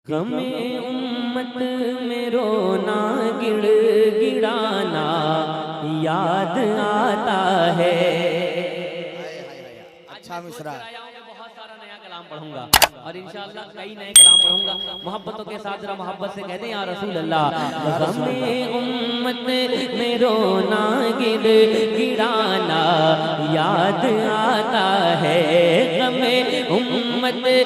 गमे उम्मत में रोना गिड़ गिड़ाना याद आता है। अच्छा मिश्रा बहुत सारा नया कलाम पढ़ूंगा और इंशाअल्लाह कई नए कलाम पढ़ूंगा। मोहब्बतों के साथ जरा मोहब्बत से कहते हैं या रसूल अल्लाह। गमे उम्मत में रोना गिड़ गिड़ाना याद आता है। गमे उम्मत में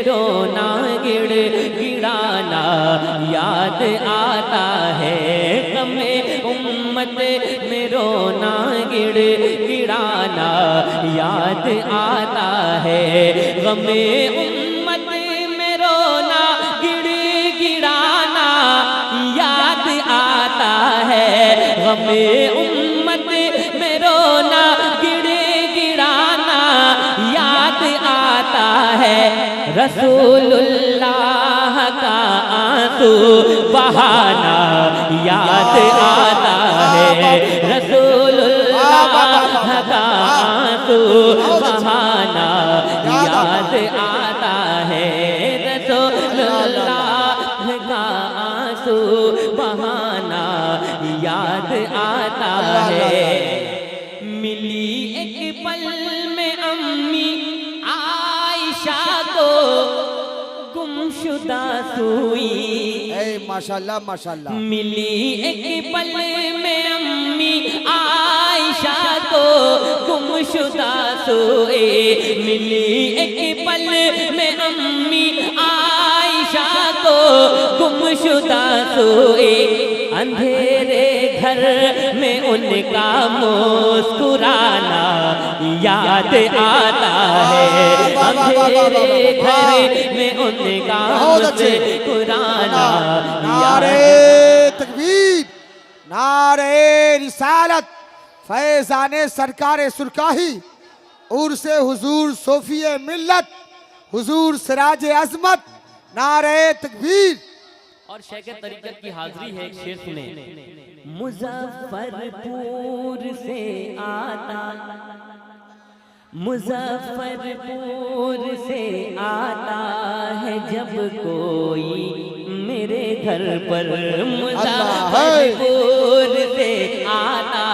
रोना गिड़ गिड़ाना याद आता है। गमे उम्मत में रोना गिड़ गिड़ाना याद आता है। गमे उम्मत में रोना गिड़ गिड़ाना याद आता है। गमे उम्मत में रोना गिड़ गिड़ाना याद आता है। रसूलुल्लाह का आंसू बहाना याद आता है। रसूलुल्लाह का आंसू बहाना याद आता है। रसूलुल्लाह का आंसू बहाना याद आता है। मिली एक पल में अम्मी आयशा को गुमशुदा सुई। माशाल्लाह माशाल्लाह। मिली एक पल में अम्मी आयशा को गुमशुदा सोए। मिली एक पल में अम्मी आयशा को गुमशुदा सोए। अंधेरे घर में उनका मुस्कुराना याद आता है। अंधेरे घर में उनका मुस्कुराना। नारे तकबीर, नारे रिसालत, फैज़ाने सरकार सुरकाही, उर्से हुजूर सोफिए मिल्लत, हुजूर सिराज अज़मत, नारे तकबीर। और शेख तरीक़त की हाज़री है। एक शेर सुने। मुज़फ्फरपुर से आता, मुज़फ्फरपुर से आता है जब कोई मेरे घर पर। मुज़फ्फरपुर से आता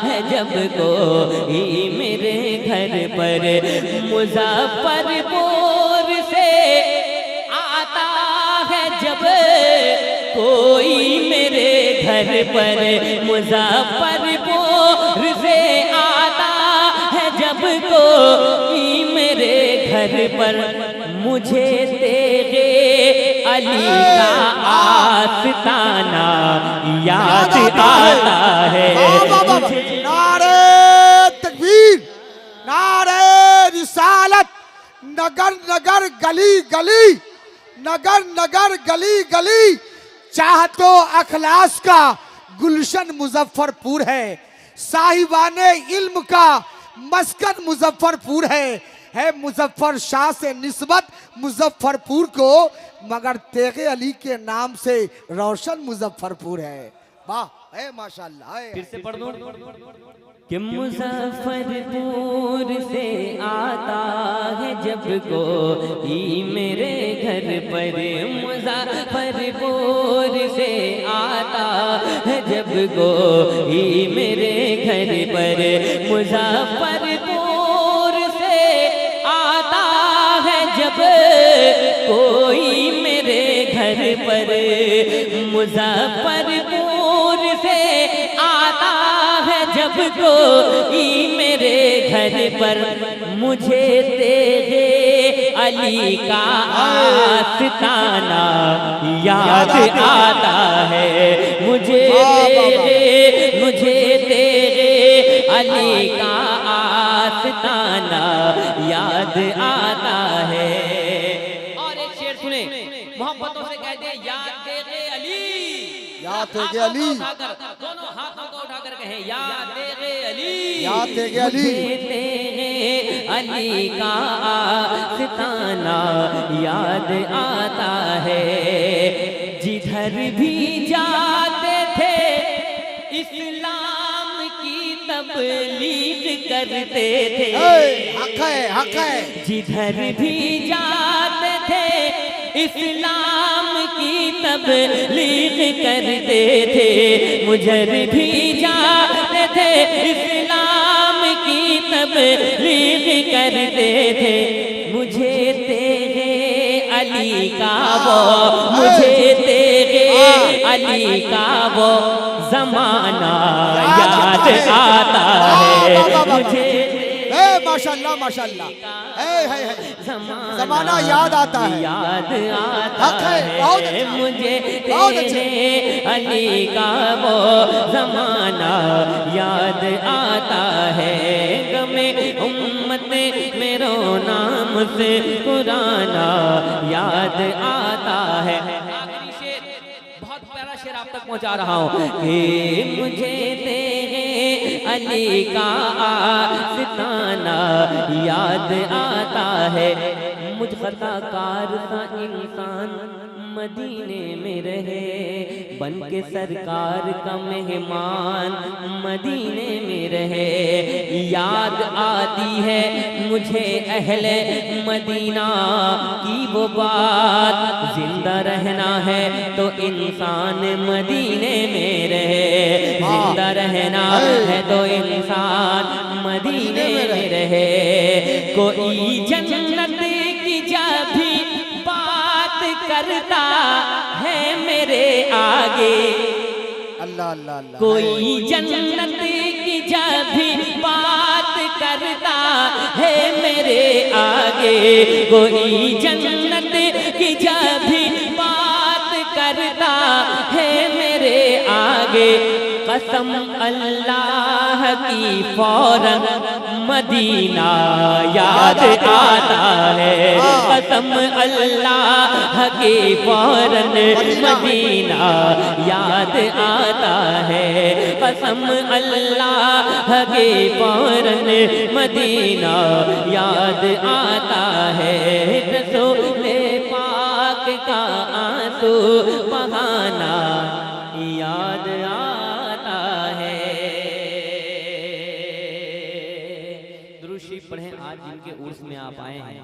है जब कोई मेरे घर पर। मुज़फ्फरपुर से आता है जब कोई मेरे घर पर। मुज़फ्फरपुर से आता है जब कोई मेरे घर पर। मुझे तेरे अली का आस्ताना याद आता है। नारे तकबीर, नारे रिसालत, नगर नगर गली गली, नगर नगर गली गली, चाहतो अखलास का गुलशन मुजफ्फरपुर है। साहिबाने इल्म का मस्कन मुजफ्फरपुर है मुजफ्फर शाह से निस्बत मुजफ्फरपुर को, मगर तेगे अली के नाम से रोशन मुजफ्फरपुर है। वाह है माशाल्लाह। फिर से पढ़ दूं कि मुजफ्फरपुर से आता है जब कोई मेरे घर पर। मुजफ्फरपुर से आता है जब कोई मेरे घर पर। मुजफ्फरपुर से आता है जब कोई मेरे घर पर। मुजफ्फरपुर से आता है जब कोई मेरे घर पर। मुझे तेरे अली का आस्ताना याद आता है। मुझे तेरे अली का आस्ताना याद आता है। और एक शेर सुने। मोहब्बतों से कहते हैं याद तेरे अली, याद तेरे अली, दोनों हाथों को उठाकर कहें याद तेरे अली, याद तेरे अली। तेरे अली का आस्ताना याद आता है। जिधर भी जाते थे इस्लाम की तबलीग करते थे। हक है, हक है। जिधर भी जाते थे इस्लाम तबलीग करते थे, मुझर भी जाते थे, इस्लाम की तबलीग करते थे। मुझे तेरे अली का वो, मुझे तेरे अली का वो ज़माना याद आता है, मुझे माशाल्लाह माशाल्लाह, ज़माना याद आता है, याद आता हक है, बहुत है, अच्छा, मुझे बहुत तेरे अली का वो ज़माना याद आता है। गमे उम्मत मेरो नाम से कुराना याद आता है। आखिरी शेर, बहुत प्यारा शेर आप तक पहुंचा रहा हूँ कि मुझे तेरे अली का आस्ताना याद आता है। मुझ खताकार सा इंसान मदीने में रहे, बन के सरकार का मेहमान मदीने में रहे। याद आती है मुझे अहले मदीना की वो बात, जिंदा रहना है तो इंसान मदीने में रहे, जिंदा रहना है तो इंसान मदीने में रहे। कोई जन्नत की जब भी बात करता है मेरे आगे, अल्लाह अल्लाह अल्लाह, कोई जन्नत की जब भी बात करता है मेरे आगे, कोई जन्नत की जब भी बात करता है मेरे आगे। कसम अल्लाह की फौरन मदीना याद आता है, कसम अल्लाह की फौरन मदीना याद आता है, कसम अल्लाह की फौरन मदीना याद आता है। रसूल पाक का आंसू बहाना याद आता है। दुरूद पढ़ें। आज जिनके उर्स में आप आए हैं,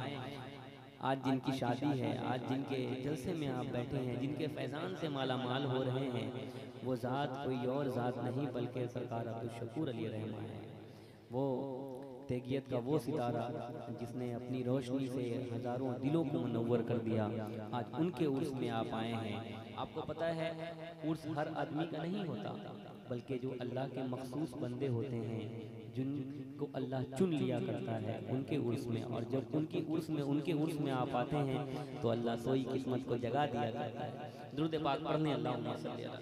आज जिनकी शादी है, आज जिनके जलसे में आप बैठे हैं, जिनके फैजान से माला माल हो रहे हैं, वो ज़ात कोई और ज़ात नहीं बल्कि सरकार अब्दुल शकूर अली रहमान है। वो तेगियत का वो सितारा जिसने अपनी रोशनी से हज़ारों दिलों को मुनव्वर कर दिया। आज उनके उर्स में आप आए हैं। आपको पता है उर्स हर आदमी का नहीं होता, बल्कि जो अल्लाह के मखसूस बंदे होते हैं, जिनको अल्लाह चुन लिया करता है, उनके उर्स में। और जब उनके उर्स में आप आते हैं तो अल्लाह सोई किस्मत को जगा दिया करता है। दुरूद पाक पढ़ने अल्लाहुम्मा सल्ली अला